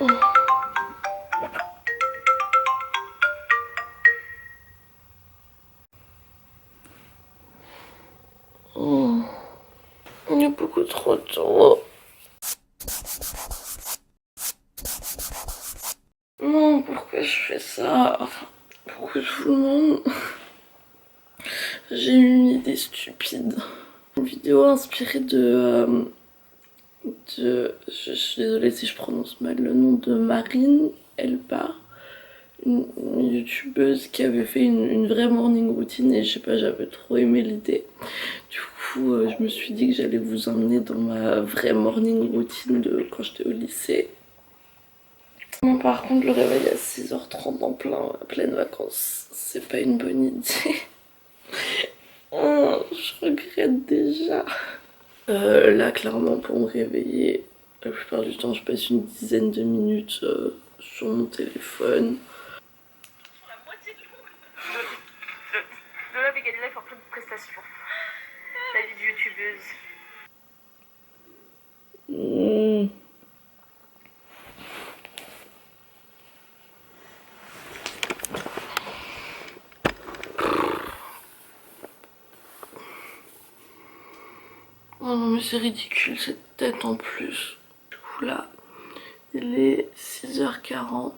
Il y a beaucoup trop de temps. Non, pourquoi je fais ça? Pourquoi tout le monde? J'ai eu une idée stupide. Une vidéo inspirée je suis désolée si je prononce mal le nom de Marine Elba, une youtubeuse qui avait fait une vraie morning routine et je sais pas, j'avais trop aimé l'idée. Du coup, je me suis dit que j'allais vous emmener dans ma vraie morning routine de quand j'étais au lycée. Bon, par contre, le réveil à 6h30 en pleine vacances, c'est pas une bonne idée. Oh, je regrette déjà. Là, clairement, pour me réveiller, la plupart du temps, je passe une dizaine de minutes sur mon téléphone. La moitié de Love et Galilée en pleine prestation. La vie de youtubeuse. Oh non mais c'est ridicule cette tête en plus. Du coup là, il est 6h40.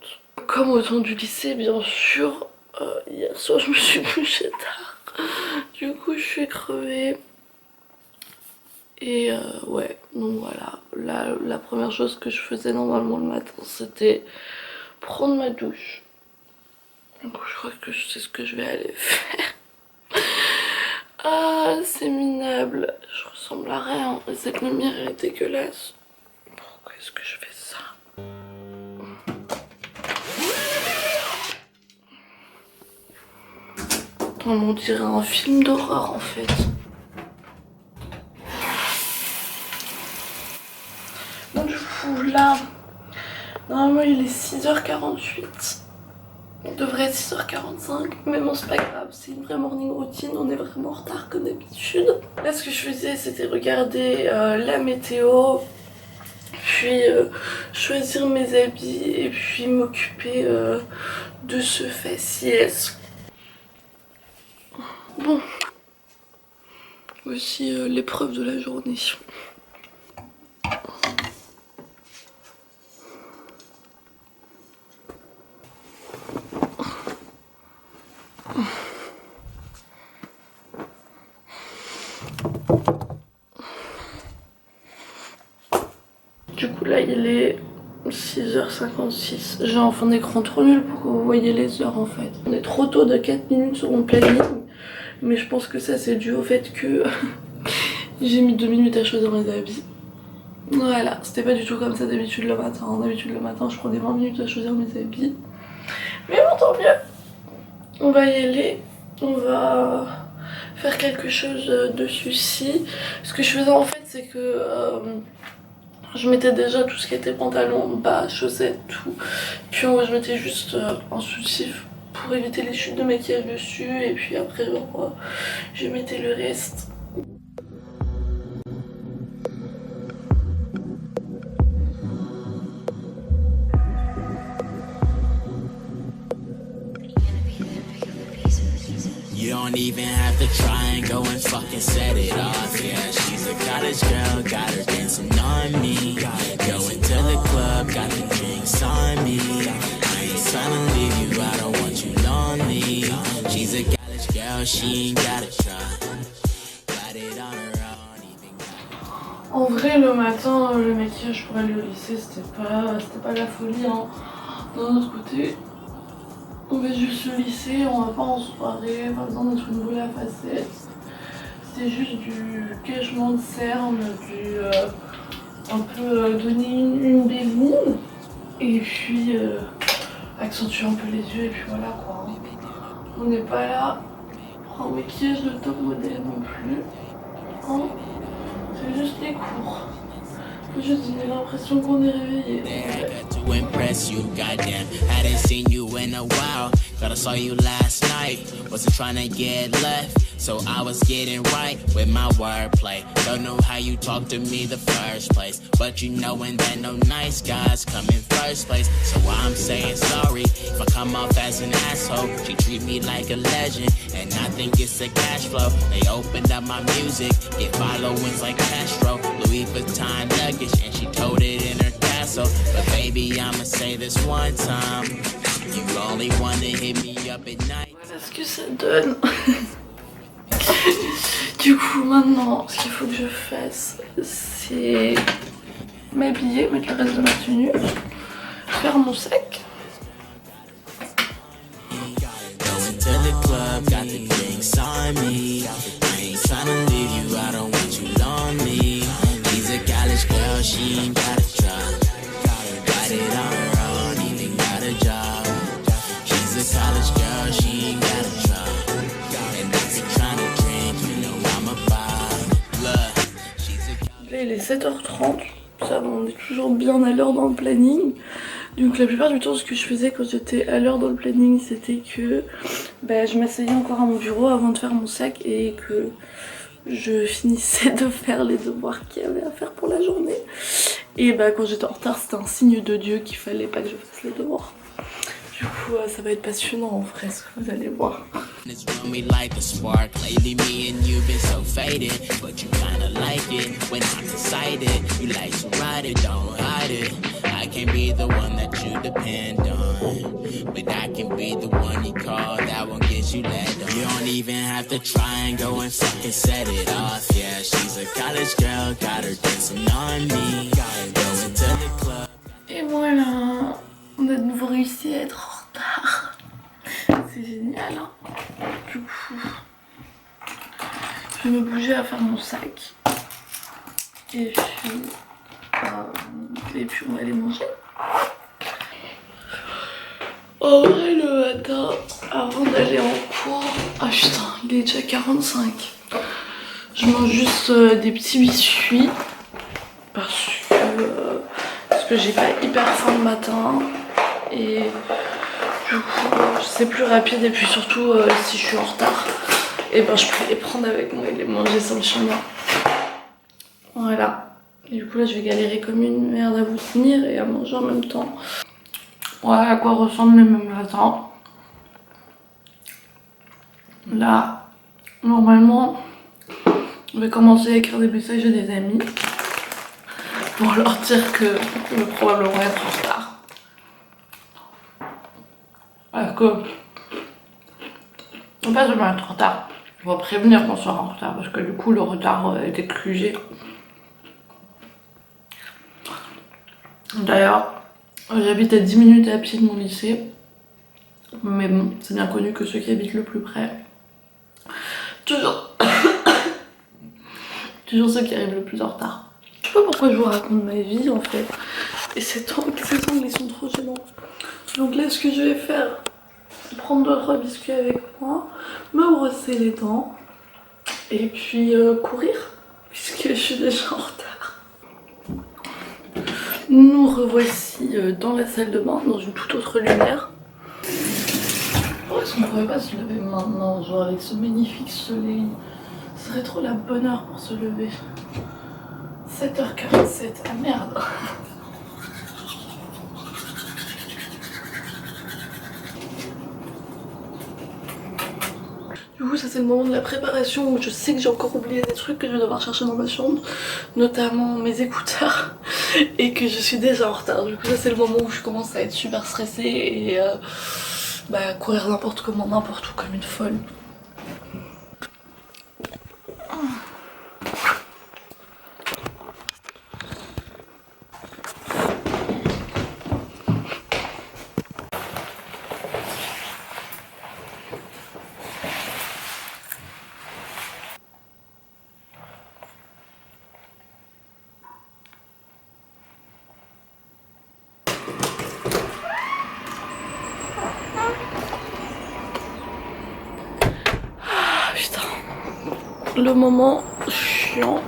Comme au temps du lycée bien sûr, hier soir je me suis couchée tard. Du coup je suis crevée. Et ouais, donc voilà. Là, la première chose que je faisais normalement le matin, c'était prendre ma douche. Donc je crois que je sais ce que je vais aller faire. Ah, c'est minable. Je ressemble à rien. Et cette lumière, elle est dégueulasse. Pourquoi est-ce que je fais ça? On dirait un film d'horreur en fait. Donc du coup là, normalement il est 6h48. On devrait être 6h45, mais bon c'est pas grave, c'est une vraie morning routine, on est vraiment en retard comme d'habitude. Là ce que je faisais c'était regarder la météo, puis choisir mes habits et puis m'occuper de ce faciès. Bon, voici l'épreuve de la journée. Du coup là il est 6h56. J'ai un fond d'écran trop nul pour que vous voyez les heures en fait. On est trop tôt de 4 minutes sur mon planning. Mais je pense que ça c'est dû au fait que j'ai mis 2 minutes à choisir mes habits. Voilà, c'était pas du tout comme ça d'habitude le matin. D'habitude le matin je prenais 20 minutes à choisir mes habits. Mais bon tant mieux. On va y aller. On va faire quelque chose dessus-ci. Ce que je faisais en fait c'est que je mettais déjà tout ce qui était pantalon, bas, chaussettes, tout. Puis je mettais juste un soutif pour éviter les chutes de maquillage dessus. Et puis après genre, je mettais le reste. You don't even have to try and go and fucking set it off. Yeah, she's a college girl, got her dancing on me. Going to the club, got the drinks on me. I ain't tryna leave you, I don't want you lonely. She's a college girl, she ain't gotta try. Got it on her own, even got... En vrai, le matin, le maquillage pour aller au lycée, c'était pas la folie. Hein. D'un autre côté, on va juste au lycée, on va pas en soirée, pas besoin d'être une boule à facettes. C'est juste du cachement de cerne, un peu donner une béline, et puis accentuer un peu les yeux, et puis voilà quoi. On n'est pas là pour un maquillage de top modèle non plus. Hein. C'est juste les cours. Juste j'ai l'impression qu'on est réveillé. To impress you, goddamn. Hadn't seen you in a while. Thought I saw you last night. Wasn't trying to get left, so I was getting right with my wordplay. Don't know how you talk to me the first place, but you knowin' that no nice guys coming first. first place. So I'm saying sorry if I come off as an asshole. She treat me like a legend, and I think it's a cash flow. They opened up my music, get followings like Castro. Louis Vuitton luggage, and she told it in her castle. But baby, I'ma say this one time. You only wanna hit me up at night. Voilà ce que ça donne. Du coup maintenant ce qu'il faut que je fasse c'est m'habiller, mettre le reste de ma tenue, faire mon sac. Going to the club, got the drinks on me. I ain't tryna leave you, I don't want you lonely. She's a college girl, she ain't got a job. Got it on her own, even got a job. She's a college girl, she ain't got a job. And if you're tryna drink, you know I'm a vibe. Look, she's a... Là il est 7h30, ça va, on est toujours bien à l'heure dans le planning. Donc la plupart du temps ce que je faisais quand j'étais à l'heure dans le planning c'était que je m'asseyais encore à mon bureau avant de faire mon sac et que je finissais de faire les devoirs qu'il y avait à faire pour la journée. Et quand j'étais en retard c'était un signe de Dieu qu'il fallait pas que je fasse les devoirs. Du coup ça va être passionnant en vrai ce que vous allez voir. It's run me like a spark. Lately me and you've been so faded, but you kinda like it when I'm decided. You like to ride it, don't hide it. I can't be the one that you depend on, but I can be the one you call that won't get you led on. You don't even have to try and go and fucking set it off. Yeah, she's a college girl, got her dancing on me. Going to the club. Et voilà, on a de nouveau réussi à être en retard. C'est génial hein. Du coup, je vais me bouger à faire mon sac. Et puis on va aller manger. En vrai le matin, avant d'aller en cours, ah putain, il est déjà 45. Je mange juste des petits biscuits parce que j'ai pas hyper faim le matin et du coup c'est plus rapide et puis surtout si je suis en retard et je peux les prendre avec moi et les manger sans le chemin. Voilà. Et du coup là je vais galérer comme une merde à vous tenir et à manger en même temps. Voilà à quoi ressemble mes matins. Là normalement je vais commencer à écrire des messages à des amis pour leur dire que je vais probablement être en retard. Parce que on pas seulement être en retard, je vais prévenir qu'on sera en retard parce que du coup le retard est excusé. D'ailleurs, j'habite à 10 minutes à pied de mon lycée, mais bon, c'est bien connu que ceux qui habitent le plus près, toujours ceux qui arrivent le plus en retard. Je sais pas pourquoi je vous raconte ma vie en fait, et ces ongles ils sont trop gênants. Donc là ce que je vais faire, c'est prendre 2-3 biscuits avec moi, me brosser les dents, et puis courir, puisque je suis déjà en retard. Nous revoici dans la salle de bain, dans une toute autre lumière. Pourquoi est-ce qu'on pourrait pas se lever maintenant, genre avec ce magnifique soleil? Ce serait trop la bonne heure pour se lever. 7h47, ah merde. Du coup ça c'est le moment de la préparation où je sais que j'ai encore oublié des trucs que je vais devoir chercher dans ma chambre, notamment mes écouteurs, et que je suis déjà en retard. Du coup ça c'est le moment où je commence à être super stressée et courir n'importe comment, n'importe où comme une folle. Le moment chiant.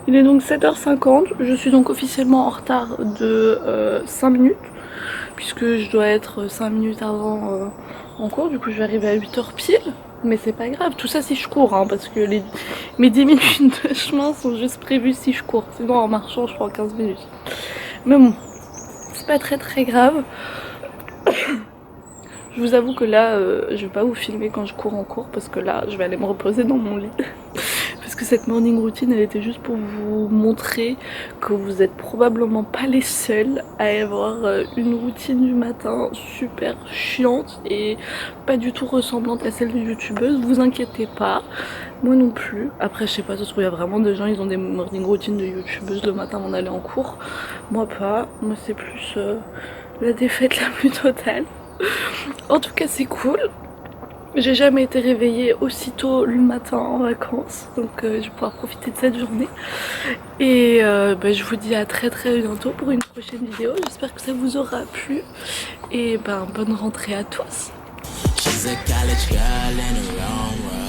Il est donc 7h50, je suis donc officiellement en retard de 5 minutes puisque je dois être 5 minutes avant en cours, du coup je vais arriver à 8h pile, mais c'est pas grave, tout ça si je cours hein, parce que mes 10 minutes de chemin sont juste prévues si je cours, sinon en marchant je prends 15 minutes. Mais bon, c'est pas très grave. Je vous avoue que là, je vais pas vous filmer quand je cours en cours parce que là, je vais aller me reposer dans mon lit. Parce que cette morning routine, elle était juste pour vous montrer que vous êtes probablement pas les seuls à avoir une routine du matin super chiante et pas du tout ressemblante à celle de youtubeuse. Vous inquiétez pas, moi non plus. Après, je sais pas, ça se trouve, il y a vraiment des gens, ils ont des morning routines de youtubeuse le matin avant d'aller en cours. Moi pas, moi c'est plus la défaite la plus totale. En tout cas, c'est cool. J'ai jamais été réveillée aussitôt le matin en vacances, donc je vais pouvoir profiter de cette journée. Et je vous dis à très bientôt pour une prochaine vidéo. J'espère que ça vous aura plu. Et bonne rentrée à tous. She's a college girl in her own world.